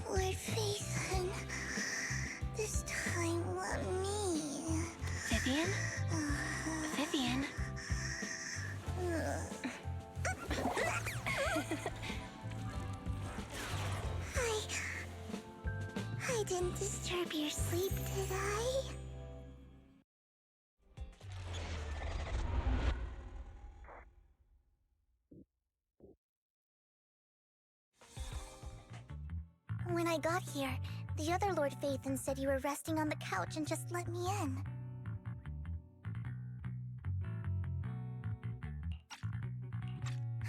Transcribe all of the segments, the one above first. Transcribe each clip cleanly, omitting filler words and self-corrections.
Lord Phaethon, this time let me. Vivian? Vivian? I didn't disturb your sleep, did I? When I got here, the other Lord Phaethon said you were resting on the couch and just let me in.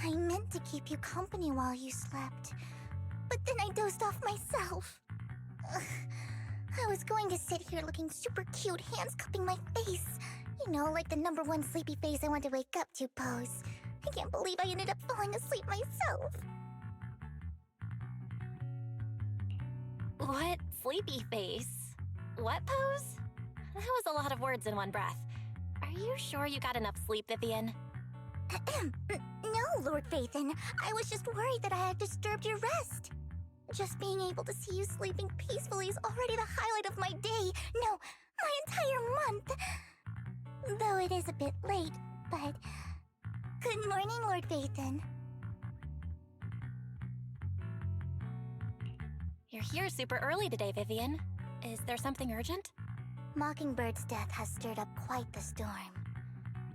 I meant to keep you company while you slept, but then I dozed off myself. Ugh. I was going to sit here looking super cute, hands cupping my face. You know, like the #1 sleepy face I want to wake up to pose. I can't believe I ended up falling asleep myself. What sleepy face? What pose? That was a lot of words in one breath. Are you sure you got enough sleep, Vivian? No, Lord Phaethon. I was just worried that I had disturbed your rest. Just being able to see you sleeping peacefully is already the highlight of my day. No, my entire month. Though it is a bit late, but... Good morning, Lord Phaethon. You're here super early today, Vivian. Is there something urgent? Mockingbird's death has stirred up quite the storm.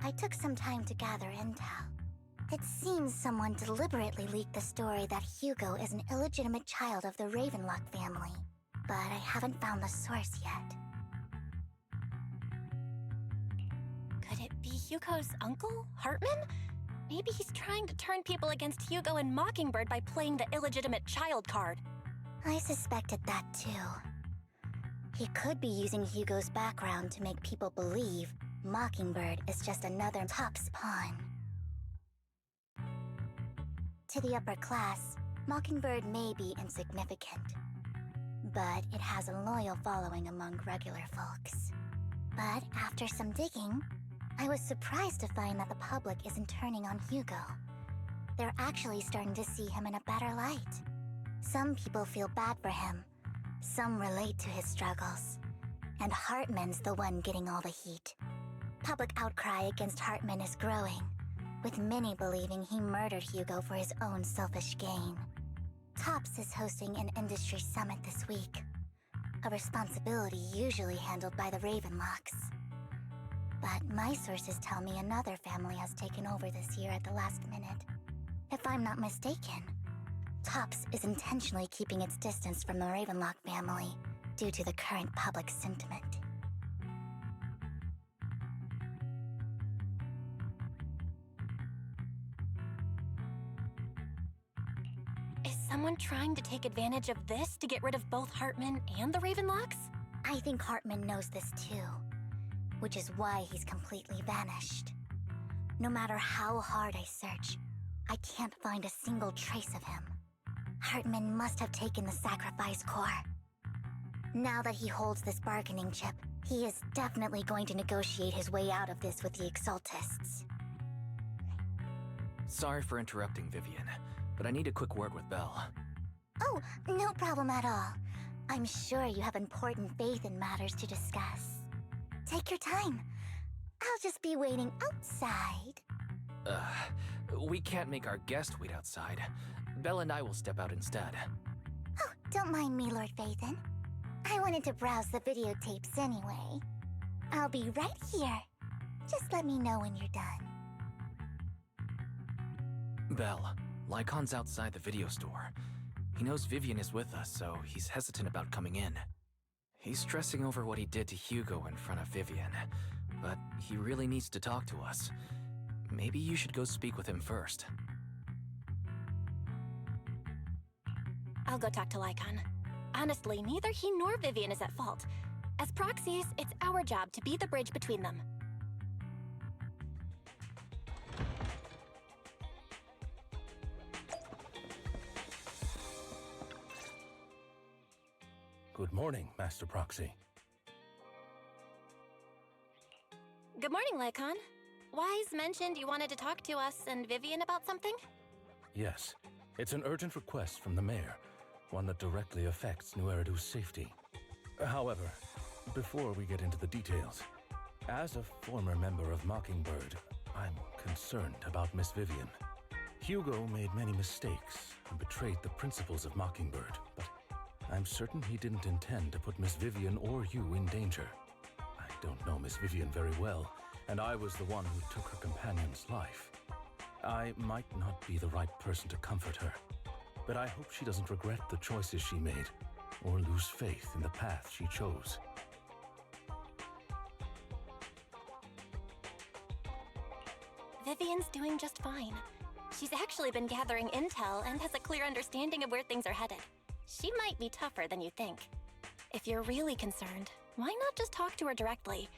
I took some time to gather intel. It seems someone deliberately leaked the story that Hugo is an illegitimate child of the Ravenlock family, but I haven't found the source yet. Could it be Hugo's uncle, Hartman? Maybe he's trying to turn people against Hugo and Mockingbird by playing the illegitimate child card. I suspected that too. He could be using Hugo's background to make people believe Mockingbird is just another Top's pawn. To the upper class, Mockingbird may be insignificant, but it has a loyal following among regular folks. But after some digging, I was surprised to find that the public isn't turning on Hugo. They're actually starting to see him in a better light. Some people feel bad for him, some relate to his struggles, and Hartman's the one getting all the heat. Public outcry against Hartman is growing, with many believing he murdered Hugo for his own selfish gain. Tops is hosting an industry summit this week, a responsibility usually handled by the Ravenlocks. But my sources tell me another family has taken over this year at the last minute. If I'm not mistaken, Tops is intentionally keeping its distance from the Ravenlock family due to the current public sentiment. Is someone trying to take advantage of this to get rid of both Hartman and the Ravenlocks? I think Hartman knows this too, which is why he's completely vanished. No matter how hard I search, I can't find a single trace of him. Hartman must have taken the sacrifice core. Now that he holds this bargaining chip, he is definitely going to negotiate his way out of this with the Exaltists. Sorry for interrupting, Vivian, but I need a quick word with Belle. Oh, no problem at all. I'm sure you have important Phaethon matters to discuss. Take your time. I'll just be waiting outside. We can't make our guest wait outside. Belle and I will step out instead. Oh, don't mind me, Lord Phaethon. I wanted to browse the videotapes anyway. I'll be right here. Just let me know when you're done. Belle, Lycon's outside the video store. He knows Vivian is with us, so he's hesitant about coming in. He's stressing over what he did to Hugo in front of Vivian, but he really needs to talk to us. Maybe you should go speak with him first. I'll go talk to Lycon. Honestly, neither he nor Vivian is at fault. As proxies, it's our job to be the bridge between them. Good morning, Master Proxy. Good morning, Lycon. Wise mentioned you wanted to talk to us and Vivian about something? Yes. It's an urgent request from the mayor, one that directly affects New Eridu's safety. However, before we get into the details, as a former member of Mockingbird, I'm concerned about Miss Vivian. Hugo made many mistakes and betrayed the principles of Mockingbird, but I'm certain he didn't intend to put Miss Vivian or you in danger. I don't know Miss Vivian very well, and I was the one who took her companion's life. I might not be the right person to comfort her, but I hope she doesn't regret the choices she made or lose faith in the path she chose. Vivian's doing just fine. She's actually been gathering intel and has a clear understanding of where things are headed. She might be tougher than you think. If you're really concerned, why not just talk to her directly?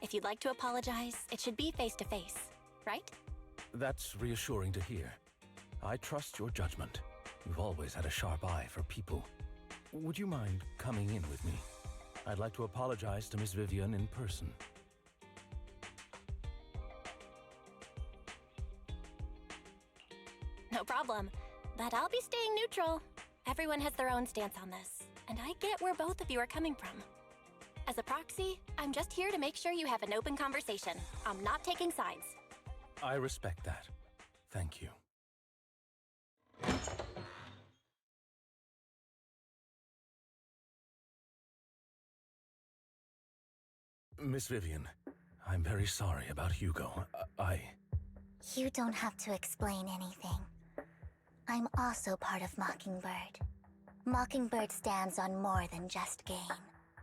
If you'd like to apologize, it should be face-to-face, right? That's reassuring to hear. I trust your judgment. You've always had a sharp eye for people. Would you mind coming in with me? I'd like to apologize to Miss Vivian in person. No problem. But I'll be staying neutral. Everyone has their own stance on this, and I get where both of you are coming from. As a proxy, I'm just here to make sure you have an open conversation. I'm not taking sides. I respect that. Thank you. Miss Vivian, I'm very sorry about Hugo. You don't have to explain anything. I'm also part of Mockingbird. Mockingbird stands on more than just gain,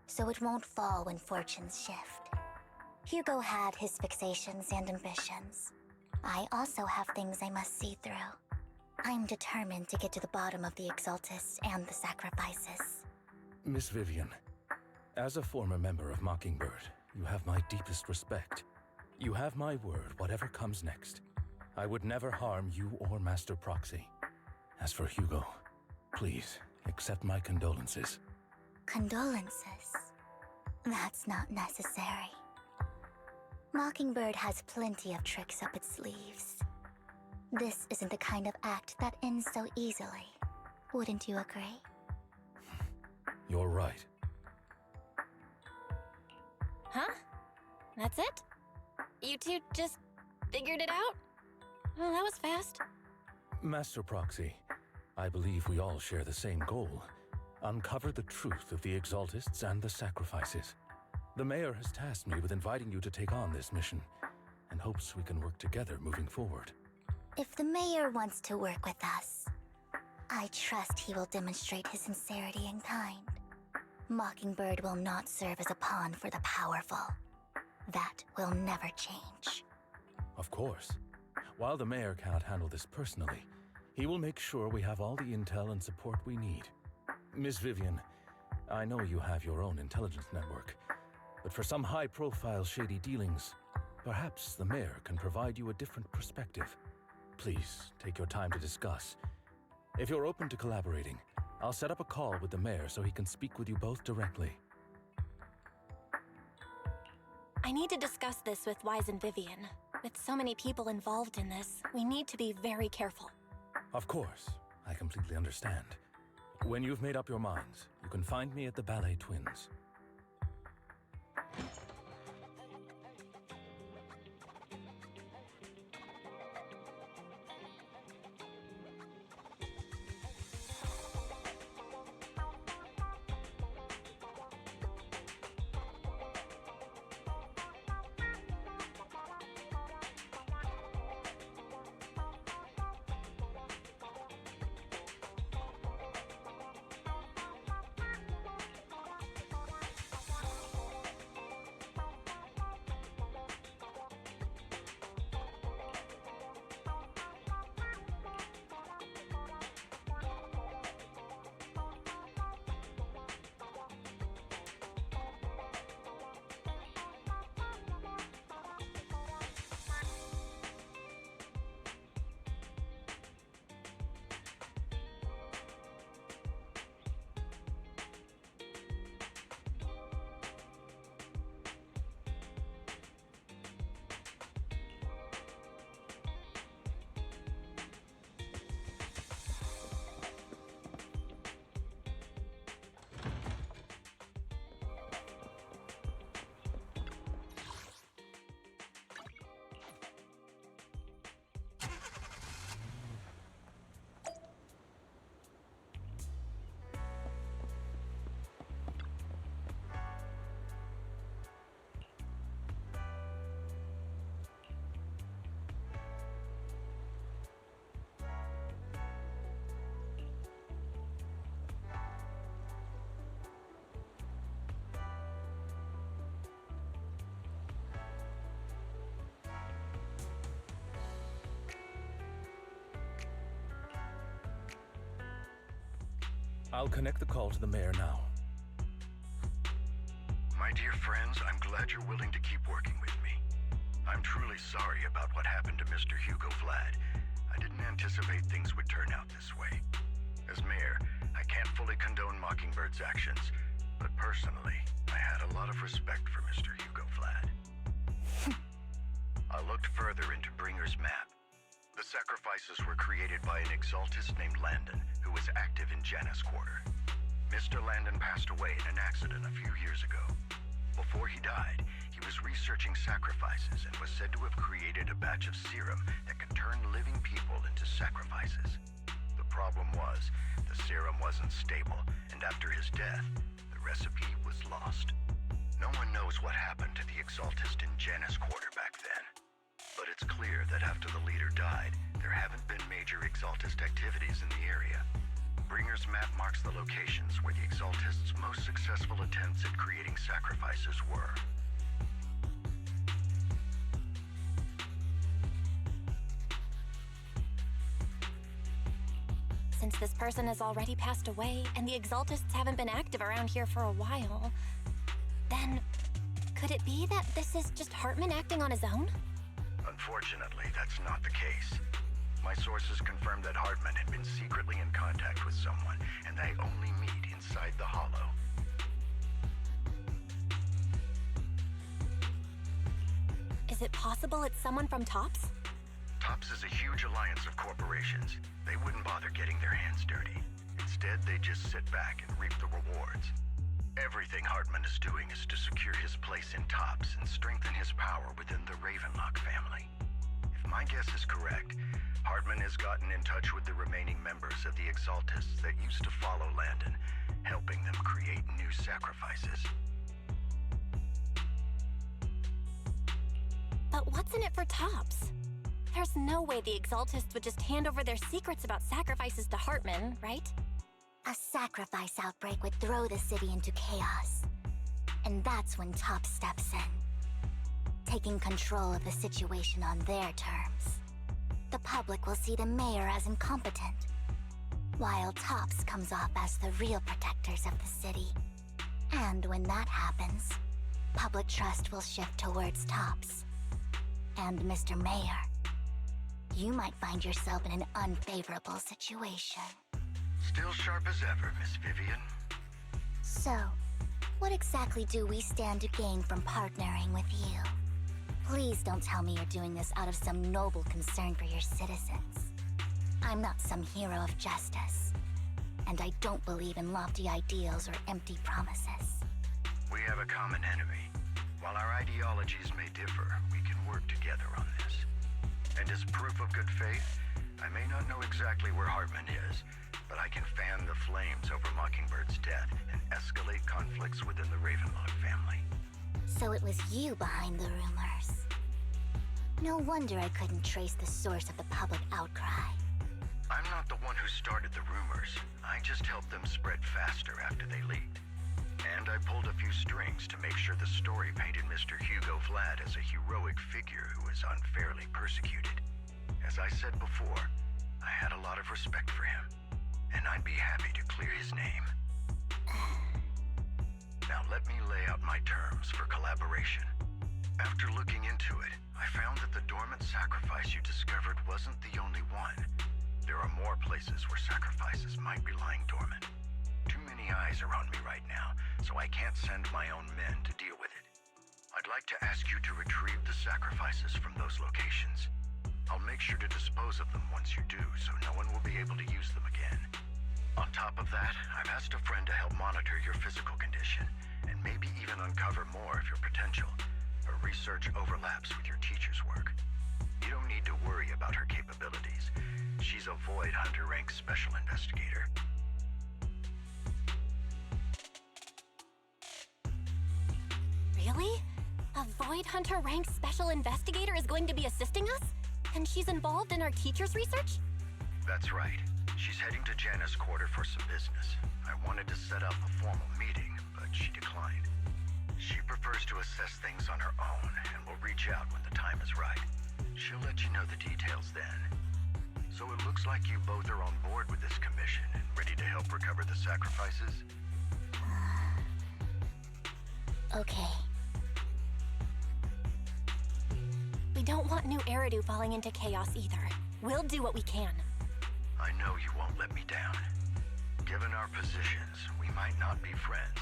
so it won't fall when fortunes shift. Hugo had his fixations and ambitions. I also have things I must see through. I'm determined to get to the bottom of the Exaltists and the sacrifices. Miss Vivian, as a former member of Mockingbird, you have my deepest respect. You have my word, whatever comes next. I would never harm you or Master Proxy. As for Hugo, please, accept my condolences. Condolences? That's not necessary. Mockingbird has plenty of tricks up its sleeves. This isn't the kind of act that ends so easily. Wouldn't you agree? You're right. Huh? That's it? You two just figured it out? Well, that was fast. Master Proxy, I believe we all share the same goal. Uncover the truth of the Exaltists and the sacrifices. The mayor has tasked me with inviting you to take on this mission, and hopes we can work together moving forward. If the mayor wants to work with us, I trust he will demonstrate his sincerity in kind. Mockingbird will not serve as a pawn for the powerful. That will never change. Of course. While the mayor cannot handle this personally, he will make sure we have all the intel and support we need. Miss Vivian, I know you have your own intelligence network, but for some high-profile shady dealings, perhaps the mayor can provide you a different perspective. Please, take your time to discuss. If you're open to collaborating, I'll set up a call with the mayor so he can speak with you both directly. I need to discuss this with Wise and Vivian. With so many people involved in this, we need to be very careful. Of course, I completely understand. When you've made up your minds, you can find me at the Ballet Twins. I'll connect the call to the mayor now. My dear friends, I'm glad you're willing to keep working with me. I'm truly sorry about what happened to Mr. Hugo Vlad. I didn't anticipate things would turn out this way. As mayor, I can't fully condone Mockingbird's actions, but personally, I had a lot of respect for Mr. Hugo Vlad. I looked further into Bringer's map. The sacrifices were created by an exaltist named Landon, who was active in Janus Quarter. Mr. Landon passed away in an accident a few years ago. Before he died, he was researching sacrifices and was said to have created a batch of serum that could turn living people into sacrifices. The problem was, the serum wasn't stable, and after his death, the recipe was lost. No one knows what happened to the exaltist in Janus Quarter back then. But it's clear that after the leader died, there haven't been major exaltist activities in the area. Bringer's map marks the locations where the exaltists' most successful attempts at creating sacrifices were. Since this person has already passed away, and the exaltists haven't been active around here for a while, then could it be that this is just Hartman acting on his own? Unfortunately, that's not the case. My sources confirmed that Hartman had been secretly in contact with someone, and they only meet inside the Hollow. Is it possible it's someone from TOPS? TOPS is a huge alliance of corporations. They wouldn't bother getting their hands dirty. Instead, they just sit back and reap the rewards. Everything Hartman is doing is to secure his place in TOPS and strengthen his power within the Ravenlock family. If my guess is correct, Hartman has gotten in touch with the remaining members of the Exaltists that used to follow Landon, helping them create new sacrifices. But what's in it for TOPS? There's no way the Exaltists would just hand over their secrets about sacrifices to Hartman, right? A sacrifice outbreak would throw the city into chaos. And that's when TOPS steps in, taking control of the situation on their terms. The public will see the mayor as incompetent, while TOPS comes off as the real protectors of the city. And when that happens, public trust will shift towards TOPS. And Mr. Mayor, you might find yourself in an unfavorable situation. Still sharp as ever, Miss Vivian. So, what exactly do we stand to gain from partnering with you? Please don't tell me you're doing this out of some noble concern for your citizens. I'm not some hero of justice, and I don't believe in lofty ideals or empty promises. We have a common enemy. While our ideologies may differ, we can work together on this. And as proof of good faith, I may not know exactly where Hartman is, but I can fan the flames over Mockingbird's death and escalate conflicts within the Ravenlock family. So it was you behind the rumors. No wonder I couldn't trace the source of the public outcry. I'm not the one who started the rumors. I just helped them spread faster after they leaked. And I pulled a few strings to make sure the story painted Mr. Hugo Vlad as a heroic figure who was unfairly persecuted. As I said before, I had a lot of respect for him, and I'd be happy to clear his name. Now let me lay out my terms for collaboration. After looking into it, I found that the dormant sacrifice you discovered wasn't the only one. There are more places where sacrifices might be lying dormant. Too many eyes are on me right now, so I can't send my own men to deal with it. I'd like to ask you to retrieve the sacrifices from those locations. I'll make sure to dispose of them once you do, so no one will be able to use them again. On top of that, I've asked a friend to help monitor your physical condition, and maybe even uncover more of your potential. Her research overlaps with your teacher's work. You don't need to worry about her capabilities. She's a Void Hunter rank special investigator. Really? A Void Hunter ranked special investigator is going to be assisting us? And she's involved in our teacher's research? That's right. She's heading to Janus Quarter for some business. I wanted to set up a formal meeting, but she declined. She prefers to assess things on her own and will reach out when the time is right. She'll let you know the details then. So it looks like you both are on board with this commission and ready to help recover the sacrifices? Okay. We don't want new Eridu falling into chaos either. We'll do what we can. I know you won't let me down. Given our positions, we might not be friends,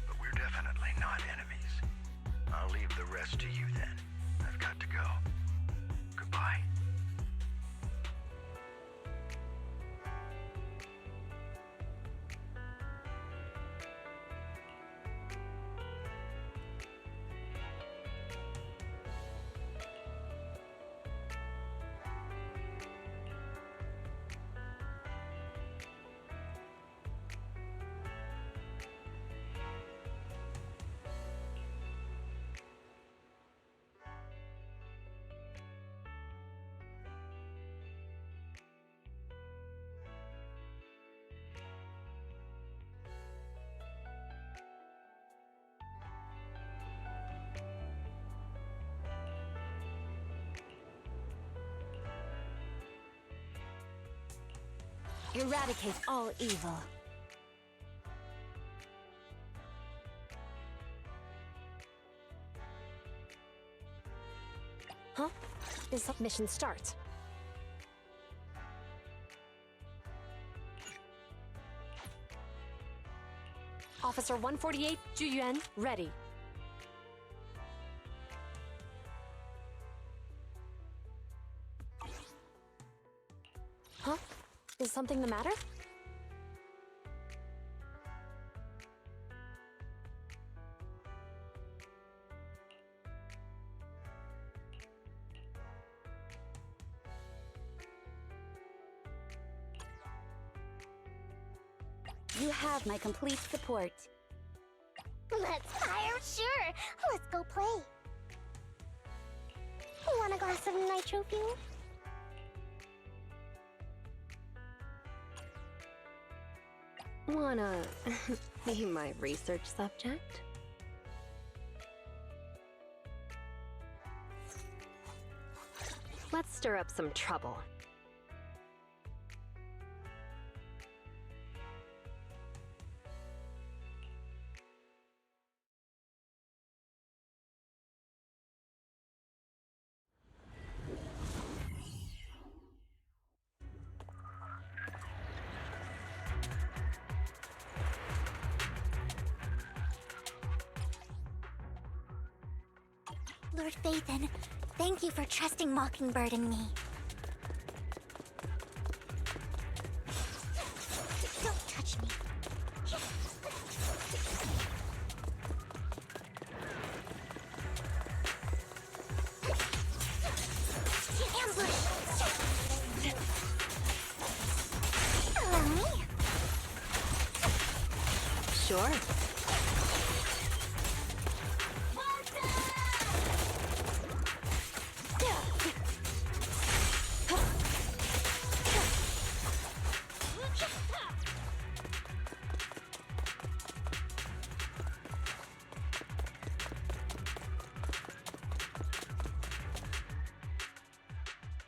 but we're definitely not enemies. I'll leave the rest to you then. I've got to go. Goodbye. Eradicate all evil. Huh? This mission starts. Officer 148, Juyuan, ready. Huh? Is something the matter? You have my complete support. Let's fire, sure. Let's go play. Want a glass of nitro fuel? Wanna be my research subject? Let's stir up some trouble. Lord Phaethon, thank you for trusting Mockingbird and me. Don't touch me. Ambush! Allow me? Sure.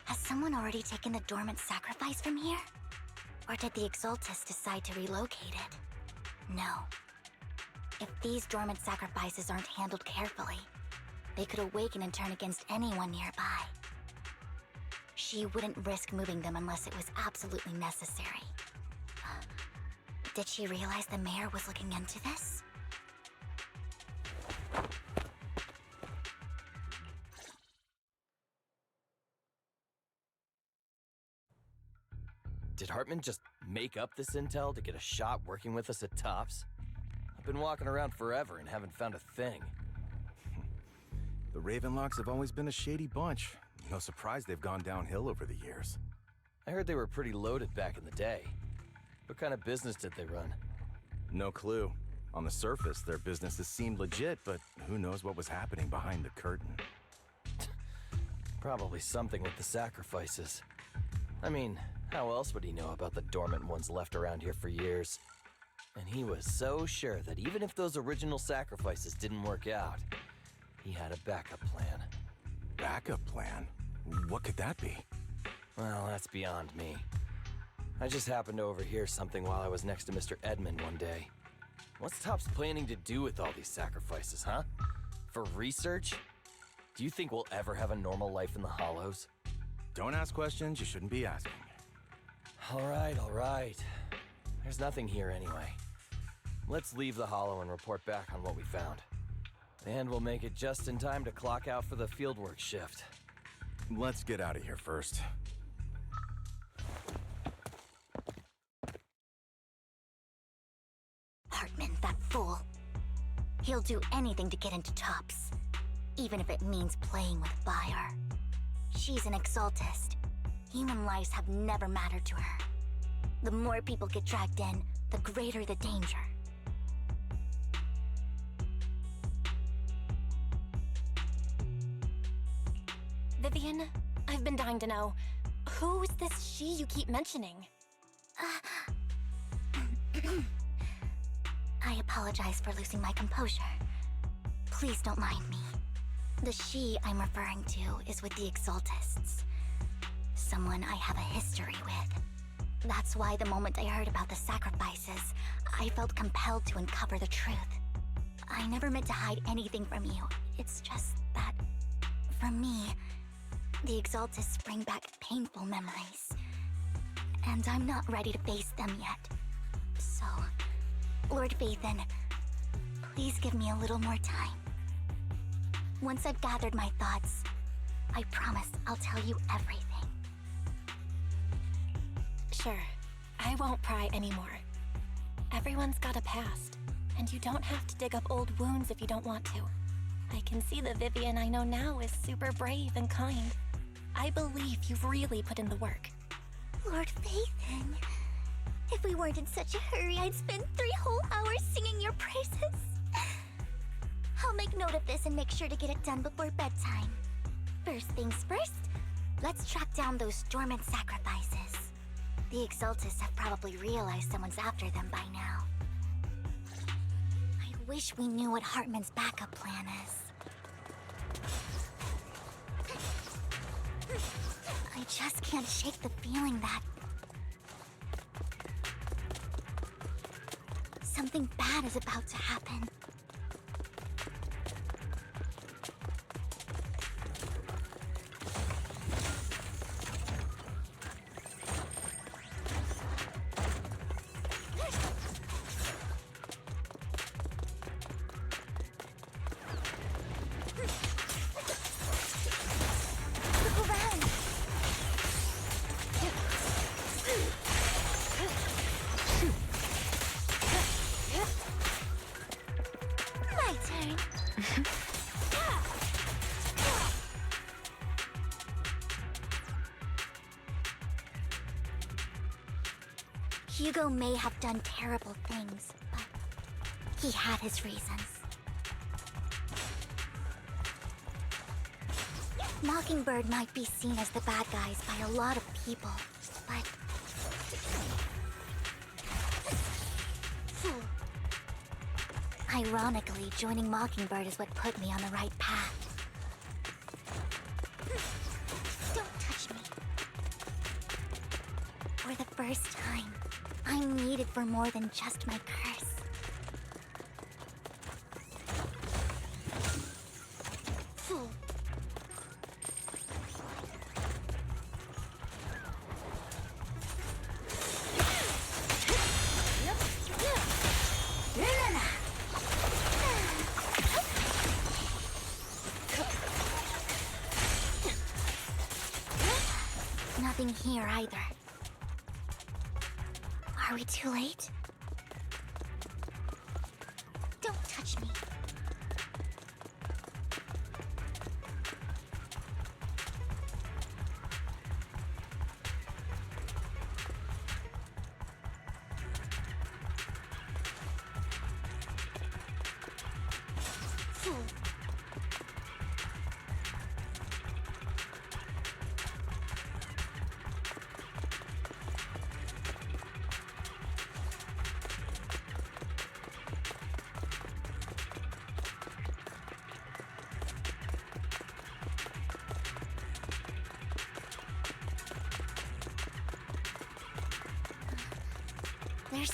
Has someone already taken the dormant sacrifice from here? Or did the Exaltus decide to relocate it? No. If these dormant sacrifices aren't handled carefully, they could awaken and turn against anyone nearby. She wouldn't risk moving them unless it was absolutely necessary. Did she realize the mayor was looking into this? Did Hartman just make up this intel to get a shot working with us at Tops? I've been walking around forever and haven't found a thing. The Ravenlocks have always been a shady bunch. No surprise they've gone downhill over the years. I heard they were pretty loaded back in the day. What kind of business did they run? No clue. On the surface, their businesses seemed legit, but who knows what was happening behind the curtain. Probably something with the sacrifices. I mean, how else would he know about the dormant ones left around here for years? And he was so sure that even if those original sacrifices didn't work out, he had a backup plan. Backup plan? What could that be? Well, that's beyond me. I just happened to overhear something while I was next to Mr. Edmund one day. What's Topps planning to do with all these sacrifices, huh? For research? Do you think we'll ever have a normal life in the Hollows? Don't ask questions you shouldn't be asking. All right. There's nothing here anyway. Let's leave the Hollow and report back on what we found. And we'll make it just in time to clock out for the fieldwork shift. Let's get out of here first. Hartman, that fool. He'll do anything to get into Topps, even if it means playing with fire. She's an exaltist. Human lives have never mattered to her. The more people get dragged in, the greater the danger. Vivian, I've been dying to know, who's this she you keep mentioning? I apologize for losing my composure. Please don't mind me. The she I'm referring to is with the Exaltists. Someone I have a history with. That's why the moment I heard about the sacrifices, I felt compelled to uncover the truth. I never meant to hide anything from you. It's just that, for me, the Exaltists bring back painful memories. And I'm not ready to face them yet. So, Lord Phaethon, please give me a little more time. Once I've gathered my thoughts, I promise I'll tell you everything. Sure, I won't pry anymore. Everyone's got a past, and you don't have to dig up old wounds if you don't want to. I can see the Vivian I know now is super brave and kind. I believe you've really put in the work. Lord Phaethon, if we weren't in such a hurry, I'd spend 3 whole hours singing your praises. I'll make note of this and make sure to get it done before bedtime. First things first, let's track down those dormant sacrifices. The Exaltists have probably realized someone's after them by now. I wish we knew what Hartman's backup plan is. I just can't shake the feeling that something bad is about to happen. Look around! My turn. Hugo may have done terrible things, but he had his reasons. Mockingbird might be seen as the bad guys by a lot of people, but... Ironically, joining Mockingbird is what put me on the right path. Don't touch me. For the first time, I'm needed for more than just my curse. Nothing here either. Are we too late? Don't touch me. There's...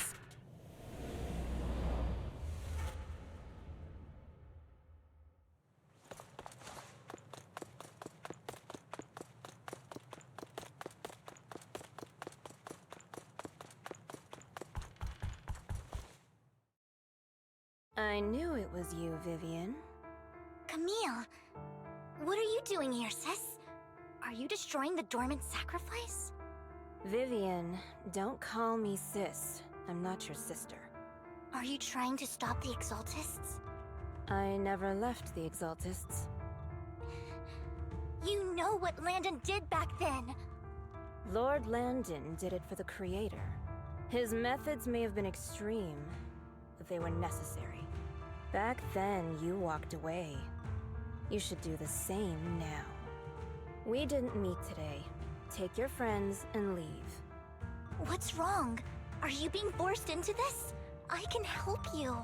I knew it was you, Vivian. Camille! What are you doing here, sis? Are you destroying the dormant sacrifice? Vivian, don't call me sis. I'm not your sister. Are you trying to stop the Exaltists? I never left the Exaltists. You know what Landon did back then! Lord Landon did it for the Creator. His methods may have been extreme, but they were necessary. Back then, you walked away. You should do the same now. We didn't meet today. Take your friends and leave. What's wrong? Are you being forced into this? I can help you.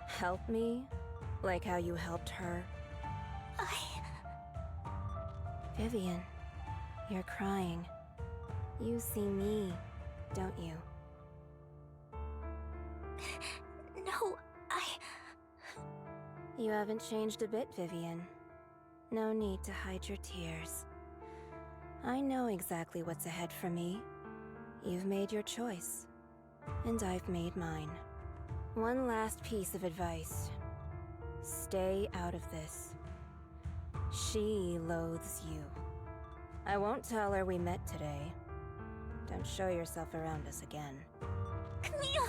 Help me? Like how you helped her? Vivian, you're crying. You see me, don't you? No, You haven't changed a bit, Vivian. No need to hide your tears. I know exactly what's ahead for me. You've made your choice, and I've made mine. One last piece of advice. Stay out of this. She loathes you. I won't tell her we met today. Don't show yourself around us again. Camille!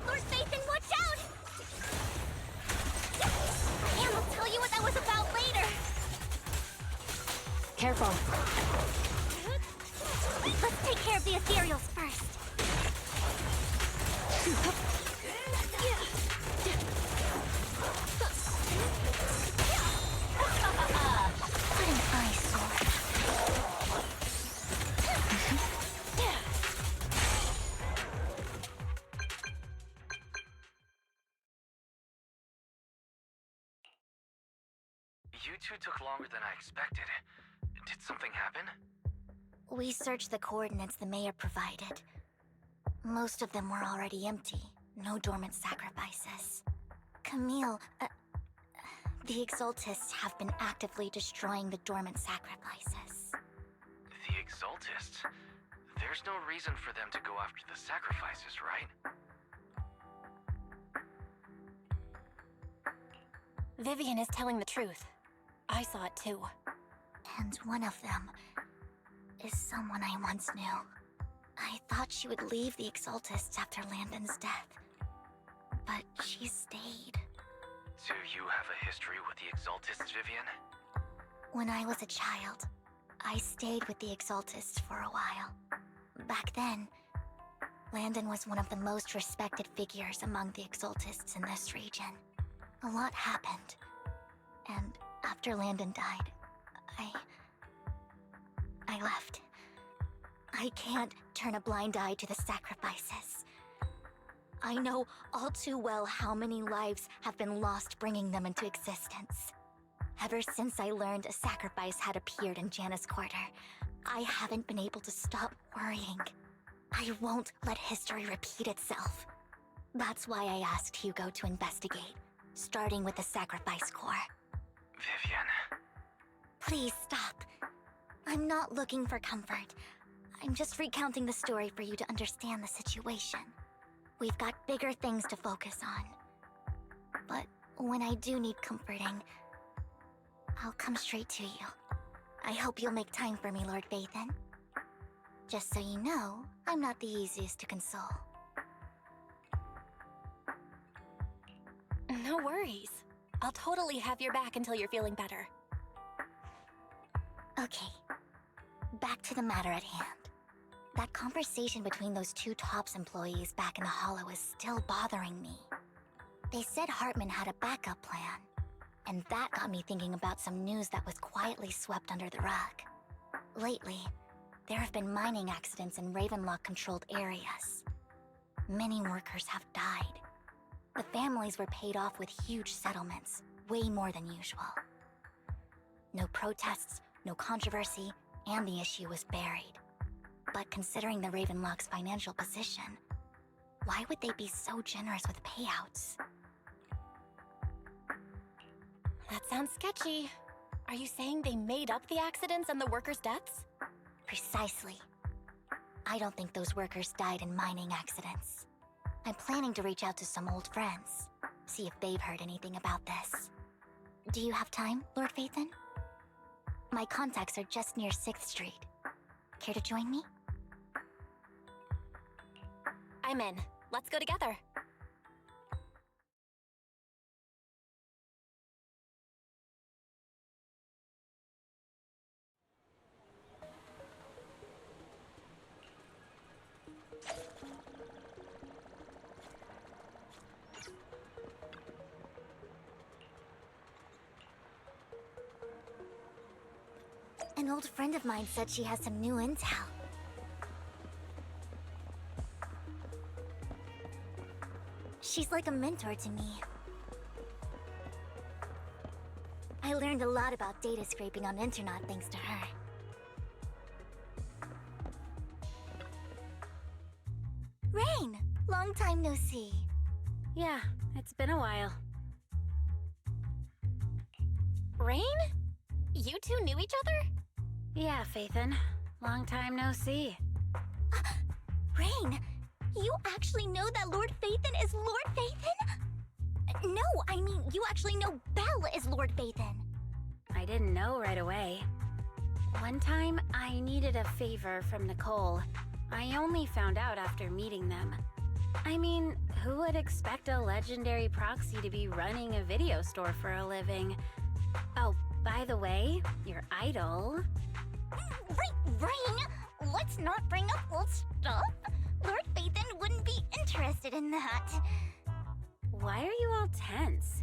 Lord Phaethon, watch out! And I'll tell you what that was about later! Careful. Let's take care of the ethereals first. What an eyesore. You two took longer than I expected. Did something happen? We searched the coordinates the mayor provided. Most of them were already empty. No dormant sacrifices. Camille, the Exaltists have been actively destroying the dormant sacrifices. The Exaltists? There's no reason for them to go after the sacrifices, right? Vivian is telling the truth. I saw it too. And one of them is someone I once knew. I thought she would leave the Exaltists after Landon's death. But she stayed. So you have a history with the Exaltists, Vivian? When I was a child, I stayed with the Exaltists for a while. Back then, Landon was one of the most respected figures among the Exaltists in this region. A lot happened. And after Landon died, I left. I can't turn a blind eye to the sacrifices. I know all too well how many lives have been lost bringing them into existence. Ever since I learned a sacrifice had appeared in Janus Quarter, I haven't been able to stop worrying. I won't let history repeat itself. That's why I asked Hugo to investigate, starting with the Sacrifice Corps. Vivian. Please stop. I'm not looking for comfort. I'm just recounting the story for you to understand the situation. We've got bigger things to focus on. But when I do need comforting, I'll come straight to you. I hope you'll make time for me, Lord Phaethon. Just so you know, I'm not the easiest to console. No worries. I'll totally have your back until you're feeling better. Okay, back to the matter at hand. That conversation between those two TOPS employees back in the Hollow is still bothering me. They said Hartman had a backup plan. And that got me thinking about some news that was quietly swept under the rug. Lately, there have been mining accidents in Ravenlock-controlled areas. Many workers have died. The families were paid off with huge settlements, way more than usual. No protests, no controversy, and the issue was buried. But considering the Ravenlock's financial position, why would they be so generous with payouts? That sounds sketchy. Are you saying they made up the accidents and the workers' deaths? Precisely. I don't think those workers died in mining accidents. I'm planning to reach out to some old friends, see if they've heard anything about this. Do you have time, Lord Phaethon? My contacts are just near 6th Street. Care to join me? I'm in. Let's go together. An old friend of mine said she has some new intel. She's like a mentor to me. I learned a lot about data scraping on internet thanks to her. Rain! Long time no see. Yeah, it's been a while. Rain? You two knew each other? Yeah, Phaethon. Long time no see. Rain, you actually know that Lord Phaethon is Lord Phaethon? No, I mean, you actually know Belle is Lord Phaethon. I didn't know right away. One time, I needed a favor from Nicole. I only found out after meeting them. I mean, who would expect a legendary proxy to be running a video store for a living? Oh, by the way, your idol... Rain, let's not bring up old stuff. Lord Phaethon wouldn't be interested in that. Why are you all tense?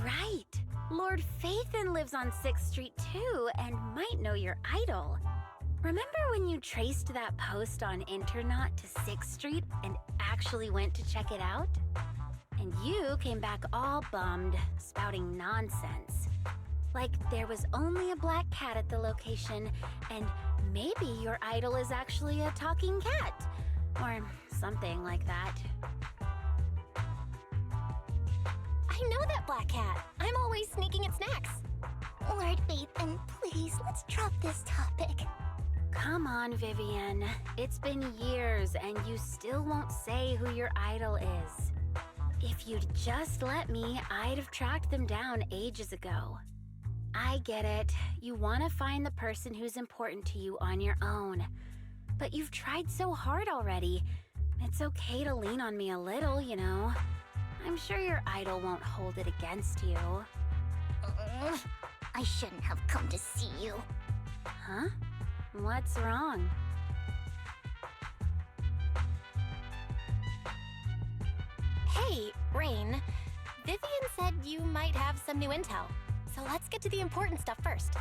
Right! Lord Phaethon lives on 6th Street too, and might know your idol. Remember when you traced that post on Internet to 6th Street and actually went to check it out? And you came back all bummed, spouting nonsense. Like there was only a black cat at the location, and maybe your idol is actually a talking cat. Or something like that. I know that black cat. I'm always sneaking at snacks. Lord Phaethon, please, let's drop this topic. Come on, Vivian. It's been years, and you still won't say who your idol is. If you'd just let me, I'd have tracked them down ages ago. I get it. You want to find the person who's important to you on your own. But you've tried so hard already. It's okay to lean on me a little, you know. I'm sure your idol won't hold it against you. I shouldn't have come to see you. Huh? What's wrong? Hey, Rain. Vivian said you might have some new intel. So let's get to the important stuff first.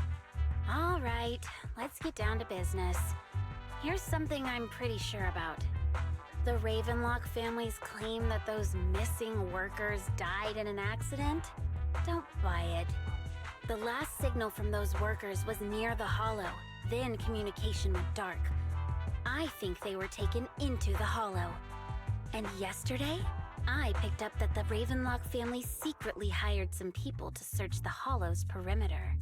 All right, let's get down to business. Here's something I'm pretty sure about. The Ravenlock family's claim that those missing workers died in an accident? Don't buy it. The last signal from those workers was near the Hollow. Then communication went dark. I think they were taken into the Hollow. And yesterday, I picked up that the Ravenlock family secretly hired some people to search the Hollow's perimeter.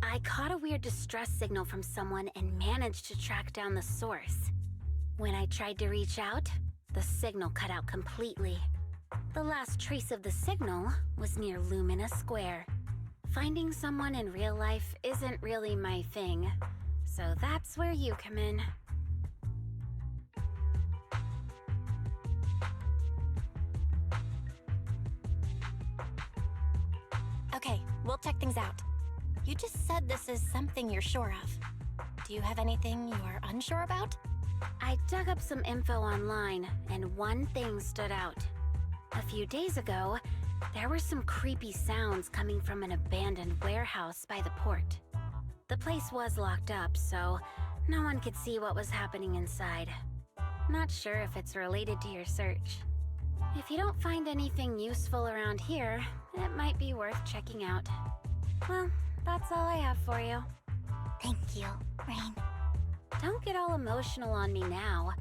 I caught a weird distress signal from someone and managed to track down the source. When I tried to reach out, the signal cut out completely. The last trace of the signal was near Lumina Square. Finding someone in real life isn't really my thing, so that's where you come in. Okay, we'll check things out. You just said this is something you're sure of. Do you have anything you're unsure about? I dug up some info online, and one thing stood out. A few days ago, There were some creepy sounds coming from an abandoned warehouse by the port. The place was locked up, so no one could see what was happening inside. Not sure if it's related to your search. If you don't find anything useful around here, it might be worth checking out. Well, that's all I have for you. Thank you, Rain. Don't get all emotional on me now.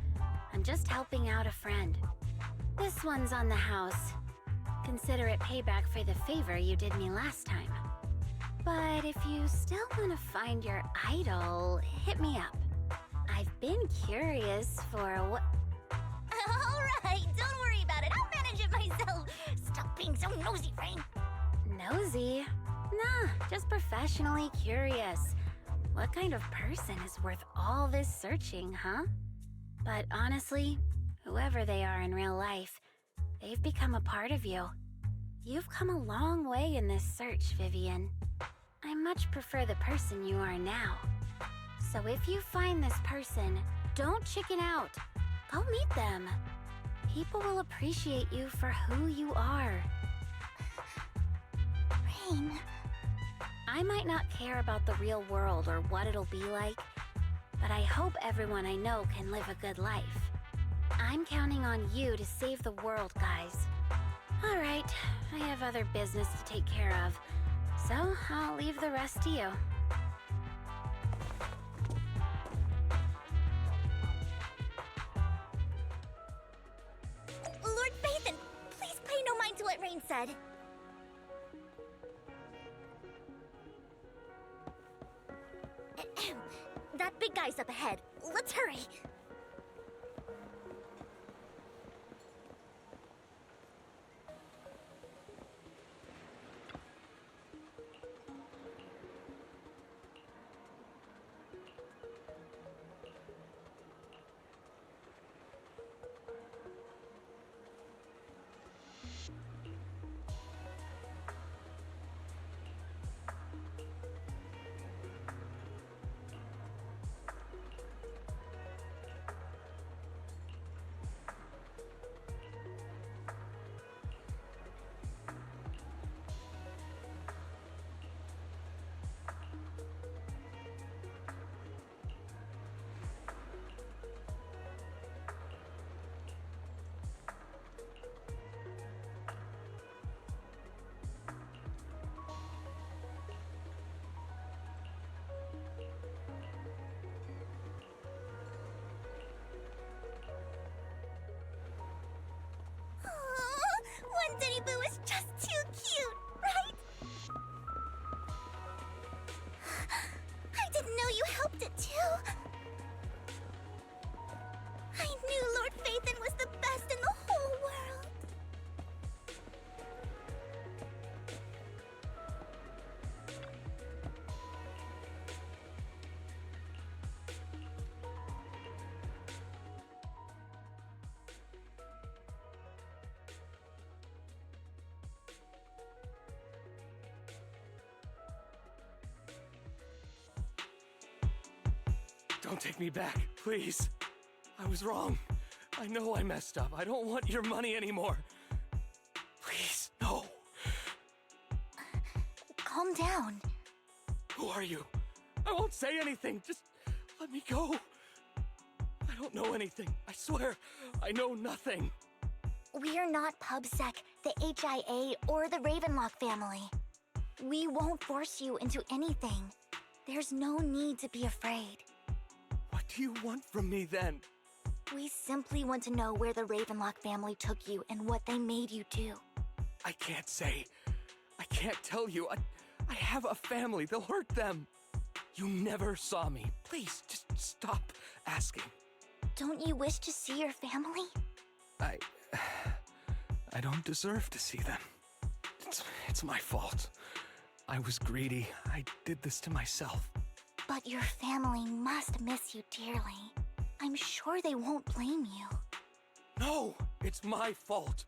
I'm just helping out a friend. This one's on the house. Consider it payback for the favor you did me last time. But if you still want to find your idol, hit me up. I've been curious for what... Alright, don't worry about it. I'll manage it myself. Stop being so nosy, Rain. Nosy? Nah, just professionally curious. What kind of person is worth all this searching, huh? But honestly, whoever they are in real life, they've become a part of you. You've come a long way in this search, Vivian. I much prefer the person you are now. So if you find this person, don't chicken out. Go meet them. People will appreciate you for who you are. Rain. I might not care about the real world or what it'll be like, but I hope everyone I know can live a good life. I'm counting on you to save the world, guys. All right, I have other business to take care of, so I'll leave the rest to you. Lord Phaethon, please pay no mind to what Rain said. That big guy's up ahead. Let's hurry. One Diddy Boo is just too cute, right? I didn't know you helped it too. I knew Lord Phaethon was the best in the whole world. Don't take me back, please. I was wrong. I know I messed up. I don't want your money anymore. Please, no. Calm down. Who are you? I won't say anything. Just let me go. I don't know anything. I swear, I know nothing. We are not PubSec, the HIA, or the Ravenlock family. We won't force you into anything. There's no need to be afraid. What do you want from me then? We simply want to know where the Ravenlock family took you and what they made you do. I can't say. I can't tell you. I have a family. They'll hurt them. You never saw me. Please, just stop asking. Don't you wish to see your family? I don't deserve to see them. It's my fault. I was greedy. I did this to myself. But your family must miss you dearly. I'm sure they won't blame you. No, it's my fault.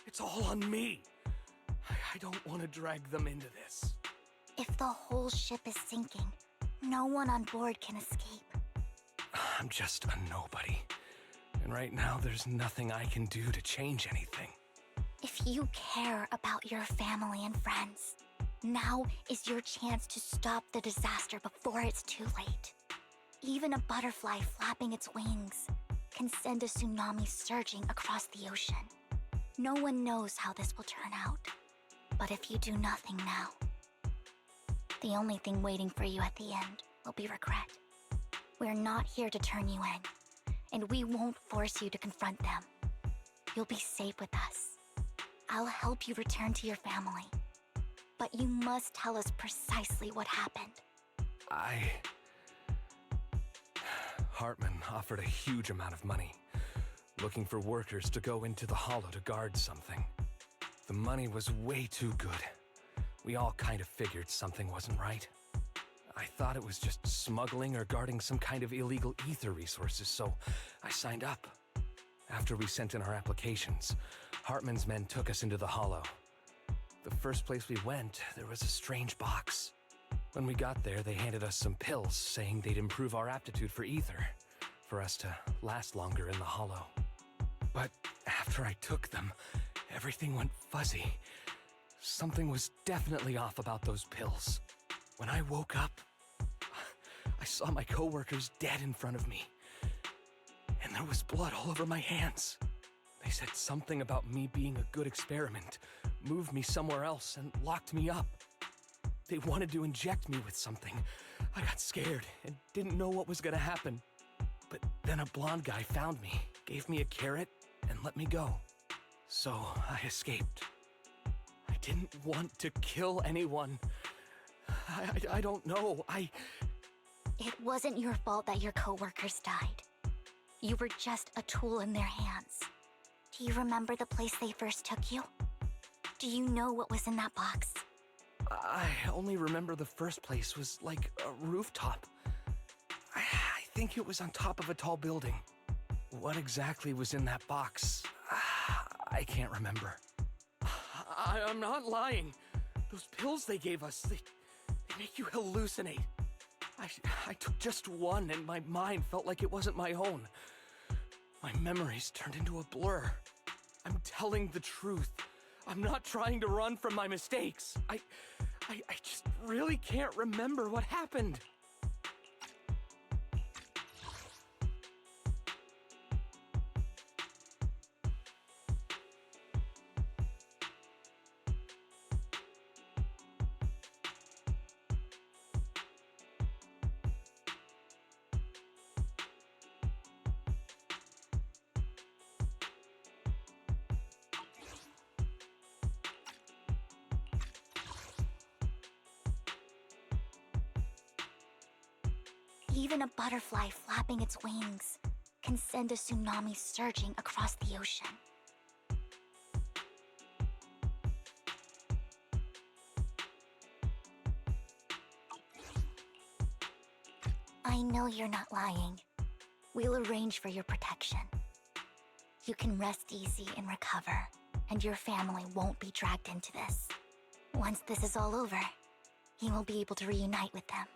It's all on me. I don't want to drag them into this. If the whole ship is sinking, no one on board can escape. I'm just a nobody. And right now, there's nothing I can do to change anything. If you care about your family and friends, now is your chance to stop the disaster before it's too late. Even a butterfly flapping its wings can send a tsunami surging across the ocean. No one knows how this will turn out. But if you do nothing now, the only thing waiting for you at the end will be regret. We're not here to turn you in, and we won't force you to confront them. You'll be safe with us. I'll help you return to your family. But you must tell us precisely what happened. Hartman offered a huge amount of money, looking for workers to go into the hollow to guard something. The money was way too good. We all kind of figured something wasn't right. I thought it was just smuggling or guarding some kind of illegal ether resources, so I signed up. After we sent in our applications, Hartman's men took us into the hollow. The first place we went, there was a strange box. When we got there, they handed us some pills, saying they'd improve our aptitude for ether, for us to last longer in the hollow. But after I took them, everything went fuzzy. Something was definitely off about those pills. When I woke up, I saw my coworkers dead in front of me. And there was blood all over my hands. They said something about me being a good experiment, moved me somewhere else, and locked me up. They wanted to inject me with something. I got scared and didn't know what was gonna happen. But then a blonde guy found me, gave me a carrot, and let me go. So I escaped. I didn't want to kill anyone. I don't know. It wasn't your fault that your coworkers died. You were just a tool in their hands. Do you remember the place they first took you? Do you know what was in that box? I only remember the first place was like a rooftop. I think it was on top of a tall building. What exactly was in that box? I can't remember. I'm not lying. Those pills they gave us, they make you hallucinate. I took just one and my mind felt like it wasn't my own. My memories turned into a blur. I'm telling the truth. I'm not trying to run from my mistakes. I just really can't remember what happened. Even a butterfly flapping its wings can send a tsunami surging across the ocean. I know you're not lying. We'll arrange for your protection. You can rest easy and recover, and your family won't be dragged into this. Once this is all over, you will be able to reunite with them.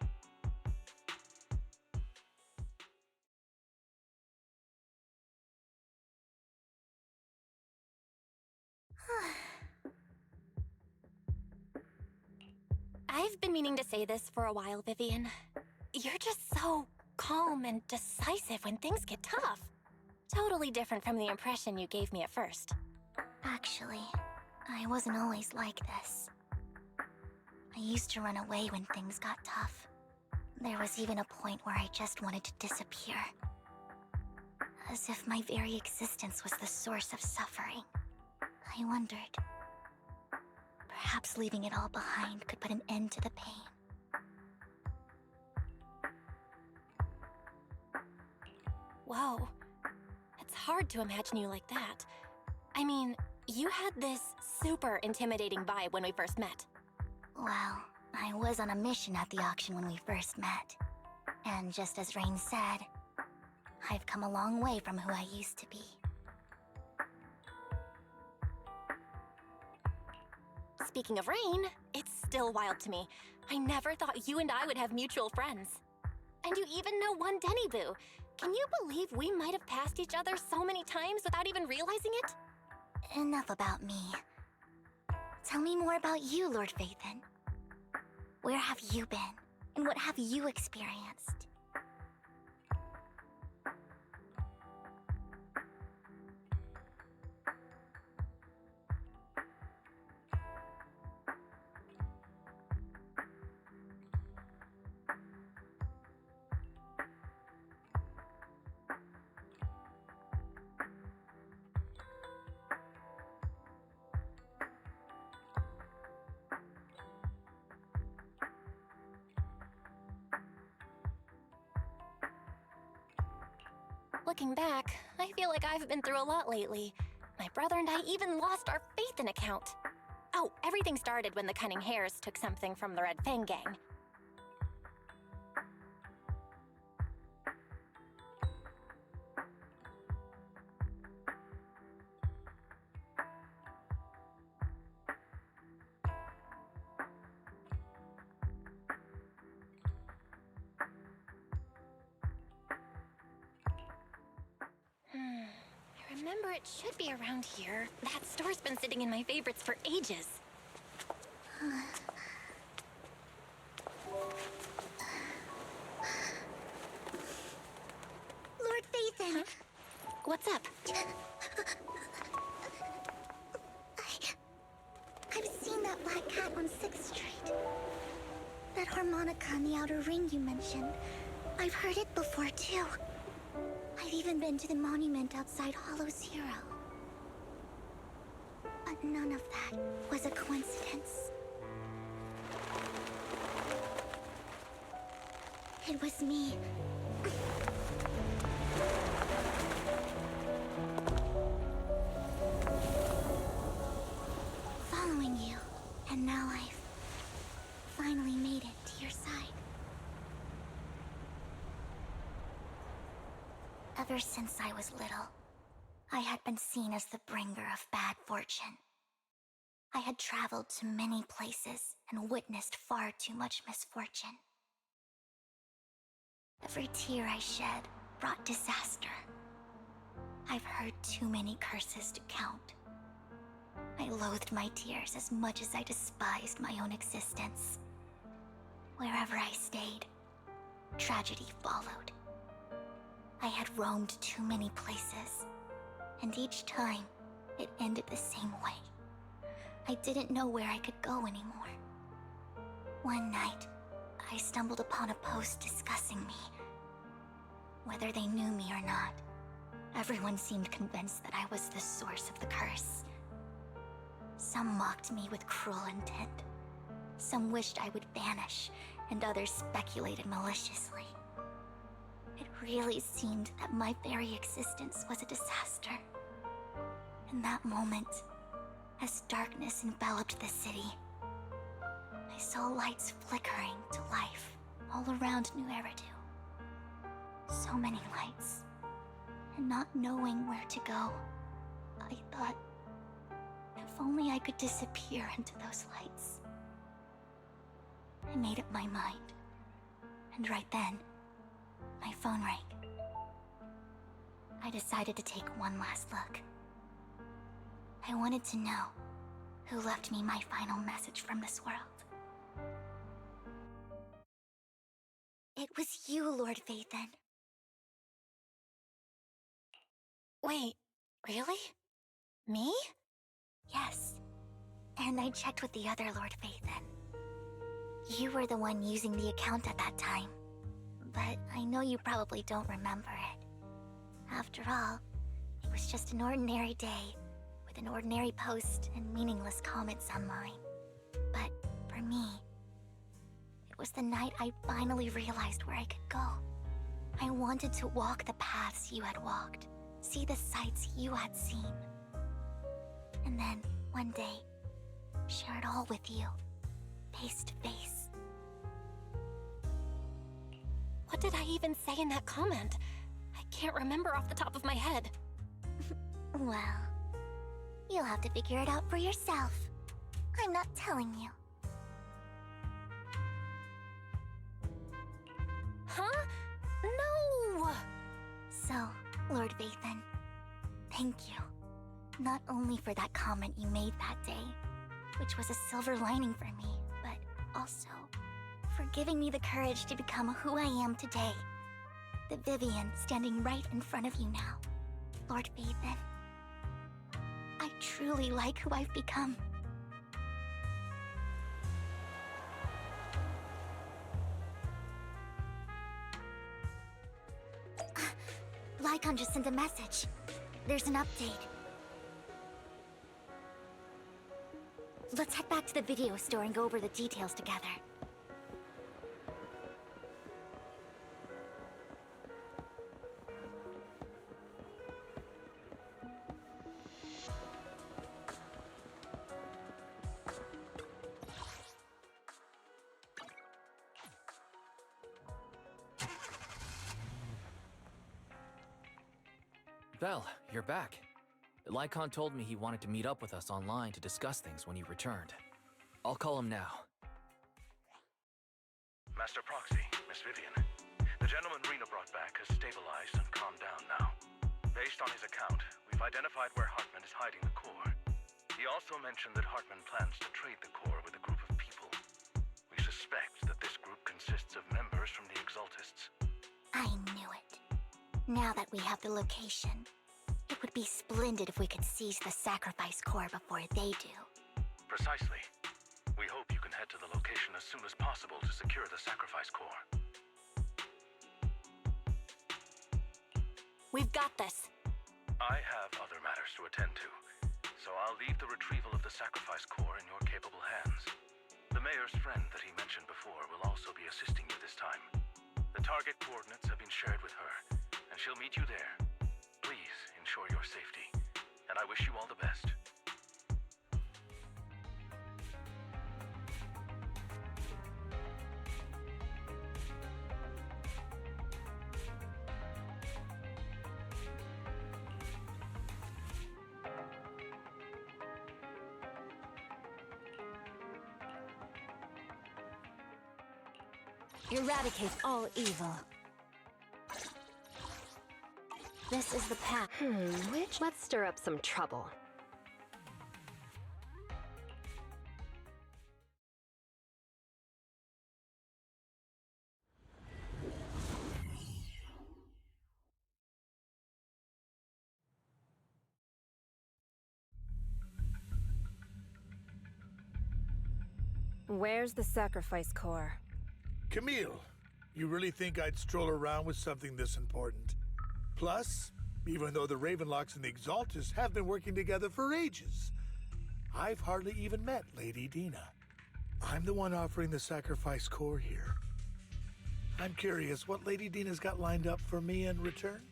I've been meaning to say this for a while, Vivian. You're just so calm and decisive when things get tough. Totally different from the impression you gave me at first. Actually, I wasn't always like this. I used to run away when things got tough. There was even a point where I just wanted to disappear. As if my very existence was the source of suffering. I wondered. Perhaps leaving it all behind could put an end to the pain. Whoa. It's hard to imagine you like that. I mean, you had this super intimidating vibe when we first met. Well, I was on a mission at the auction when we first met. And just as Rain said, I've come a long way from who I used to be. Speaking of Rain, it's still wild to me. I never thought you and I would have mutual friends. And you even know one Denny Boo. Can you believe we might have passed each other so many times without even realizing it? enough about me. Tell me more about you, Lord Phaethon. Where have you been, and what have you experienced? Looking back, I feel like I've been through a lot lately. My brother and I even lost our Phaethon account. Oh, everything started when the Cunning Hares took something from the Red Fang gang. I remember it should be around here. That store's been sitting in my favorites for ages. Lord Phaethon! Huh? What's up? I've seen that black cat on 6th Street. That harmonica in the outer ring you mentioned. I've heard it before, too. I've even been to the monument outside Hollow's Hero. But none of that was a coincidence. It was me. Following you, and now I've finally made it to your side. Ever since I was little, I had been seen as the bringer of bad fortune. I had traveled to many places and witnessed far too much misfortune. Every tear I shed brought disaster. I've heard too many curses to count. I loathed my tears as much as I despised my own existence. Wherever I stayed, tragedy followed. I had roamed too many places, and each time, it ended the same way. I didn't know where I could go anymore. One night, I stumbled upon a post discussing me. Whether they knew me or not, everyone seemed convinced that I was the source of the curse. Some mocked me with cruel intent. Some wished I would vanish, and others speculated maliciously. It really seemed that my very existence was a disaster. In that moment, as darkness enveloped the city, I saw lights flickering to life all around New Eridu. So many lights, and not knowing where to go, I thought, if only I could disappear into those lights. I made up my mind, and right then, my phone rang. I decided to take one last look. I wanted to know who left me my final message from this world. It was you, Lord Phaethon. Wait, really? Me? Yes. And I checked with the other Lord Phaethon. You were the one using the account at that time. But I know you probably don't remember it. After all, it was just an ordinary day, with an ordinary post and meaningless comments online. But for me, it was the night I finally realized where I could go. I wanted to walk the paths you had walked, see the sights you had seen. And then, one day, share it all with you, face to face. What did I even say in that comment? I can't remember off the top of my head. Well, you'll have to figure it out for yourself. I'm not telling you. Huh? No! So, Lord Phaethon, thank you. Not only for that comment you made that day, which was a silver lining for me, but also for giving me the courage to become who I am today. The Vivian standing right in front of you now, Lord Phaethon. I truly like who I've become. Lycon just sent a message. There's an update. Let's head back to the video store and go over the details together. Vel, you're back. Lycon told me he wanted to meet up with us online to discuss things when he returned. I'll call him now. Master Proxy, Miss Vivian. The gentleman Rena brought back has stabilized and calmed down now. Based on his account, we've identified where Hartman is hiding the core. He also mentioned that Hartman plans to trade the core with a group of people. We suspect that this group consists of members from the Exaltists. I knew it. Now that we have the location, it would be splendid if we could seize the sacrifice core before they do. Precisely. We hope you can head to the location as soon as possible to secure the sacrifice core. We've got this. I have other matters to attend to, so I'll leave the retrieval of the sacrifice core in your capable hands. The mayor's friend that he mentioned before will also be assisting you this time. The target coordinates have been shared with her, and she'll meet you there. Please ensure your safety, and I wish you all the best. Eradicate all evil. This is the path. Let's stir up some trouble. Where's the sacrifice core? Camille, you really think I'd stroll around with something this important? Plus, even though the Ravenlocks and the Exaltists have been working together for ages, I've hardly even met Lady Dina. I'm the one offering the sacrifice core here. I'm curious what Lady Dina's got lined up for me in return?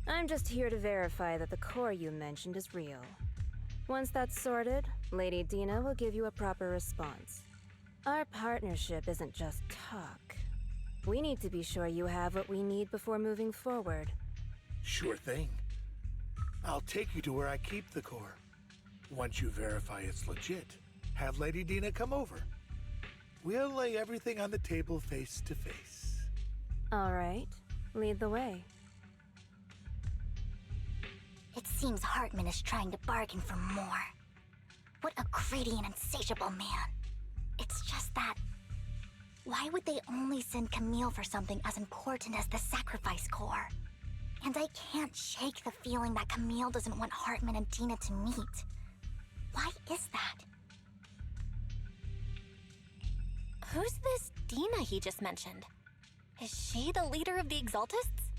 I'm just here to verify that the core you mentioned is real. Once that's sorted, Lady Dina will give you a proper response. Our partnership isn't just talk. We need to be sure you have what we need before moving forward. Sure thing. I'll take you to where I keep the core. Once you verify it's legit, have Lady Dina come over. We'll lay everything on the table face to face. All right, lead the way. It seems Hartman is trying to bargain for more. What a greedy and insatiable man. It's just that... why would they only send Camille for something as important as the sacrifice core? And I can't shake the feeling that Camille doesn't want Hartman and Dina to meet. Why is that? Who's this Dina he just mentioned? Is she the leader of the Exaltists?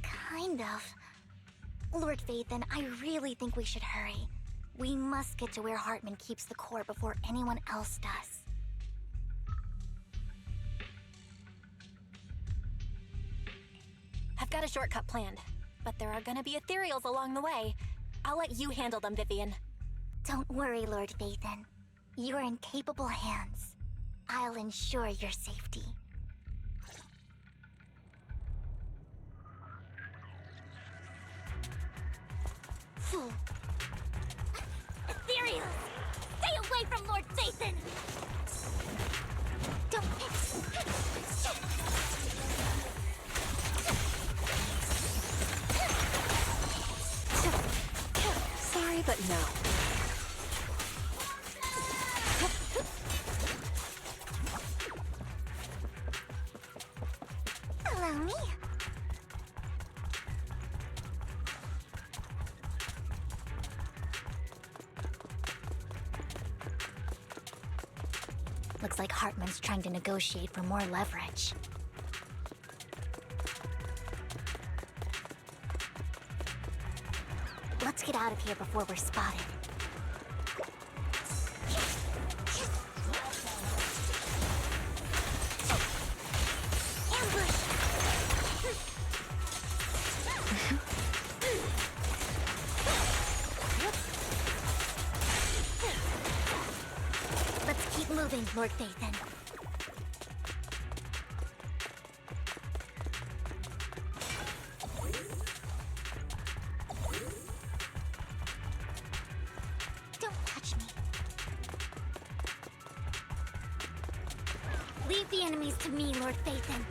Kind of. Lord Phaethon, I really think we should hurry. We must get to where Hartman keeps the core before anyone else does. I've got a shortcut planned, but there are gonna be ethereals along the way. I'll let you handle them, Vivian. Don't worry, Lord Phaethon. You're in capable hands. I'll ensure your safety. Ethereals! Stay away from Lord Phaethon! Don't... but no. Allow me. Looks like Hartman's trying to negotiate for more leverage. Let's get out of here before we're spotted. Ambush! Let's keep moving, Lord Phaethon. Don't touch me. Leave the enemies to me, Lord Phaethon.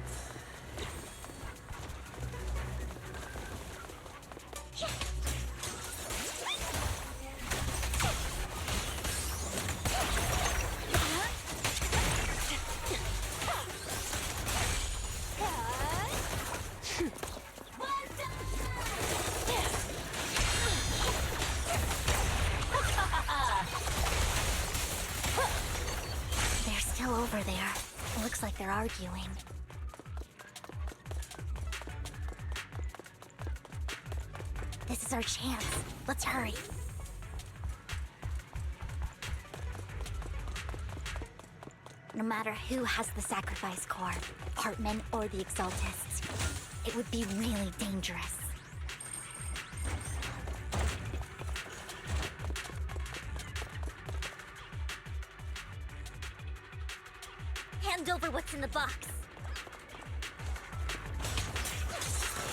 They're still over there. Looks like they're arguing. This is our chance. Let's hurry. No matter who has the sacrifice core, Hartman or the Exaltists, it would be really dangerous. Hand over what's in the box.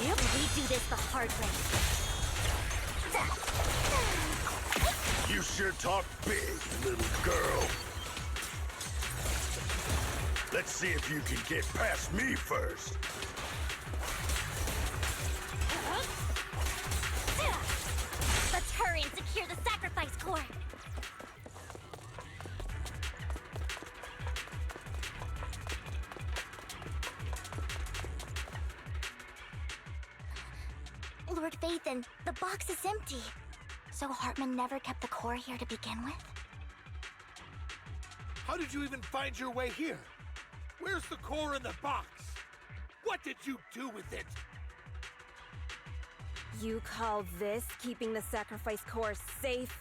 Yep. We do this the hard way. You sure talk big, little girl. Let's see if you can get past me first. Let's hurry and secure the sacrifice core. Lord Phaethon, the box is empty. So Hartman never kept the core here to begin with? How did you even find your way here? Where's the core in the box? What did you do with it? You call this keeping the sacrifice core safe?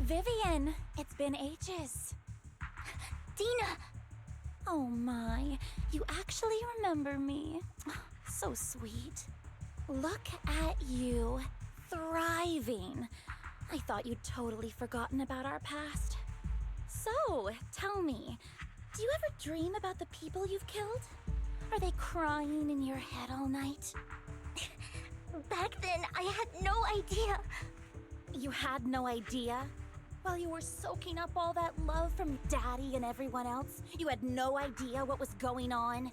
Vivian, it's been ages. Dina! Oh my, you actually remember me. So sweet. Look at you, thriving. I thought you'd totally forgotten about our past. So, tell me, do you ever dream about the people you've killed? Are they crying in your head all night? Back then, I had no idea. You had no idea? While you were soaking up all that love from Daddy and everyone else, you had no idea what was going on?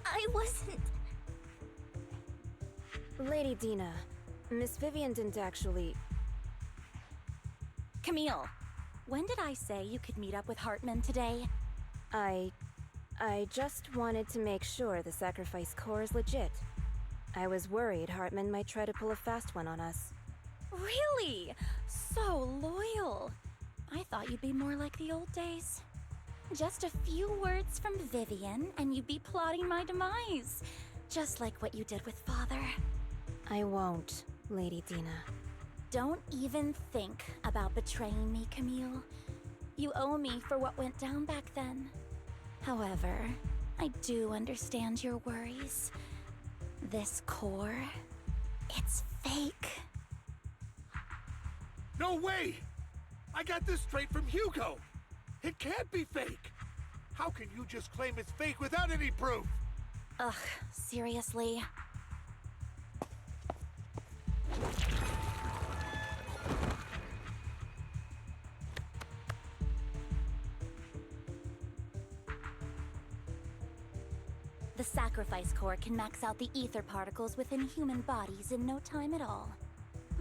I wasn't... Lady Dina, Miss Vivian didn't actually... Camille, when did I say you could meet up with Hartman today? I just wanted to make sure the sacrifice core is legit. I was worried Hartman might try to pull a fast one on us. Really? So loyal. I thought you'd be more like the old days. Just a few words from Vivian and you'd be plotting my demise. Just like what you did with Father. I won't, Lady Dina. Don't even think about betraying me, Camille. You owe me for what went down back then. However, I do understand your worries. This core, it's fake. No way! I got this straight from Hugo! It can't be fake! How can you just claim it's fake without any proof? Ugh, seriously? The sacrifice core can max out the ether particles within human bodies in no time at all.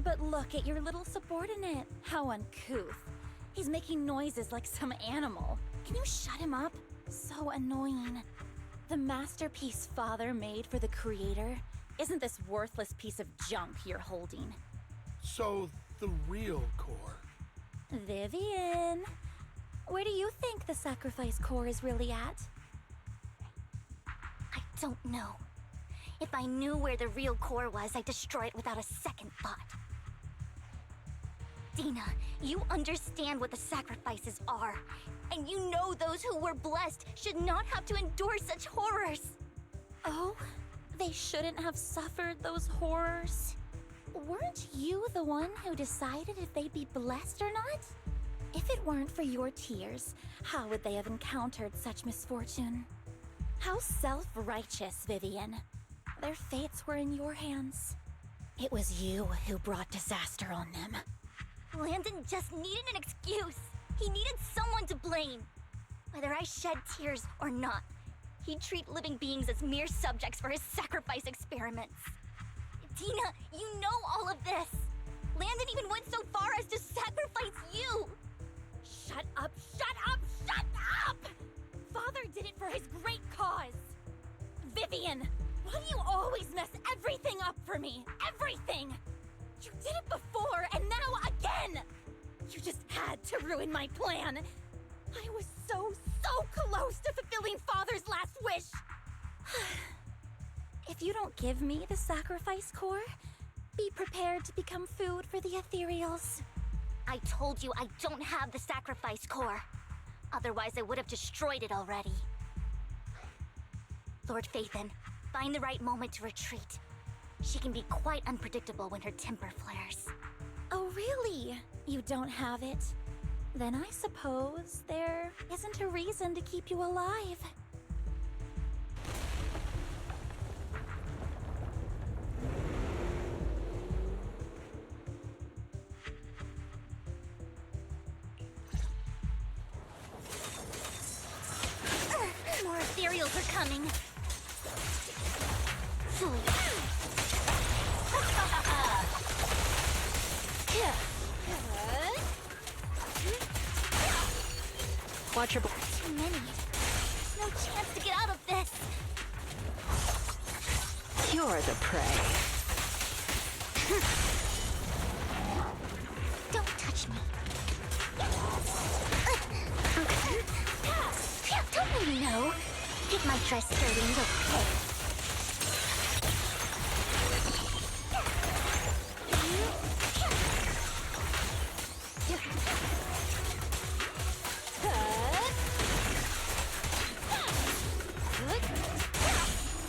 But look at your little subordinate. How uncouth. He's making noises like some animal. Can you shut him up? So annoying. The masterpiece Father made for the creator isn't this worthless piece of junk you're holding. So, the real core. Vivian, where do you think the sacrifice core is really at? I don't know. If I knew where the real core was, I'd destroy it without a second thought. Dina, you understand what the sacrifices are. And you know those who were blessed should not have to endure such horrors. Oh, they shouldn't have suffered those horrors. Weren't you the one who decided if they'd be blessed or not? If it weren't for your tears, how would they have encountered such misfortune? How self-righteous, Vivian. Their fates were in your hands. It was you who brought disaster on them. Landon just needed an excuse. He needed someone to blame. Whether I shed tears or not, he'd treat living beings as mere subjects for his sacrifice experiments. Dina, you know all of this. Landon even went so far as to sacrifice you. Shut up, shut up, shut up! Father did it for his great cause. Vivian, why do you always mess everything up for me? Everything! You did it before, and now again! You just had to ruin my plan. I was so close to fulfilling Father's last wish. If you don't give me the sacrifice core, be prepared to become food for the ethereals. I told you I don't have the sacrifice core. Otherwise, I would have destroyed it already. Lord Phaethon, find the right moment to retreat. She can be quite unpredictable when her temper flares. Oh, really? You don't have it? Then I suppose there isn't a reason to keep you alive. More ethereals are coming. Watch your Too many. There's no chance to get out of this. You're the prey. Don't touch me. Don't really know. Get my dress dirty and okay.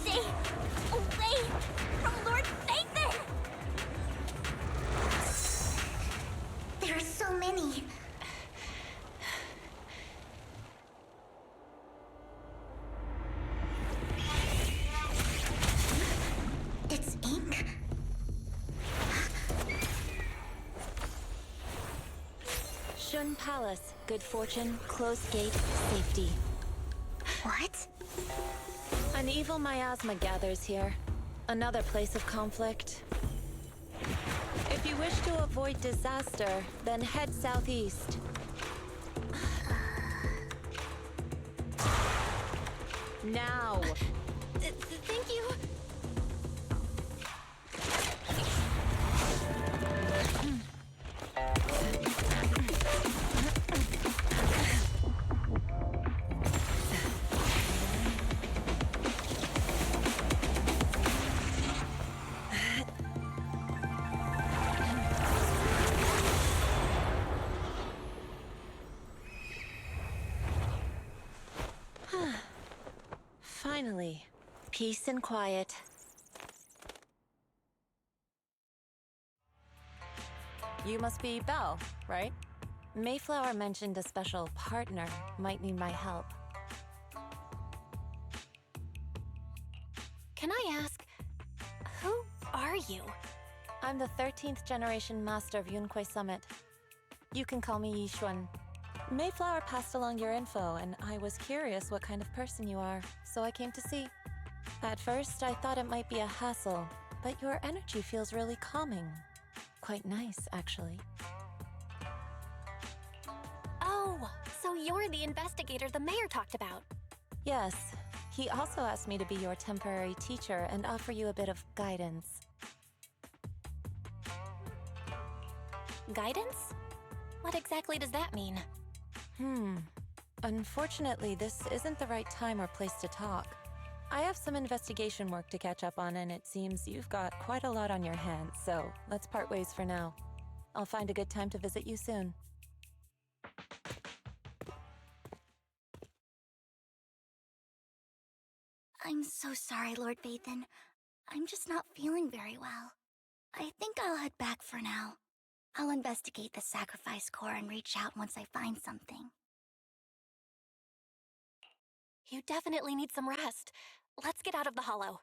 Stay away from Lord Phaethon! There are so many. It's ink? Shun Palace, good fortune, closed gate, safety. What? An evil miasma gathers here. Another place of conflict. If you wish to avoid disaster, then head southeast. Now! Thank you. Finally, peace and quiet. You must be Belle, right? Mayflower mentioned a special partner might need my help. Can I ask, who are you? I'm the 13th generation master of Yunque Summit. You can call me Yishuan. Mayflower passed along your info, and I was curious what kind of person you are, so I came to see. At first, I thought it might be a hassle, but your energy feels really calming. Quite nice, actually. Oh, so you're the investigator the mayor talked about. Yes. He also asked me to be your temporary teacher and offer you a bit of guidance. Guidance? What exactly does that mean? Unfortunately, this isn't the right time or place to talk. I have some investigation work to catch up on, and it seems you've got quite a lot on your hands, so let's part ways for now. I'll find a good time to visit you soon. I'm so sorry, Lord Phaethon. I'm just not feeling very well. I think I'll head back for now. I'll investigate the sacrifice core and reach out once I find something. You definitely need some rest. Let's get out of the hollow.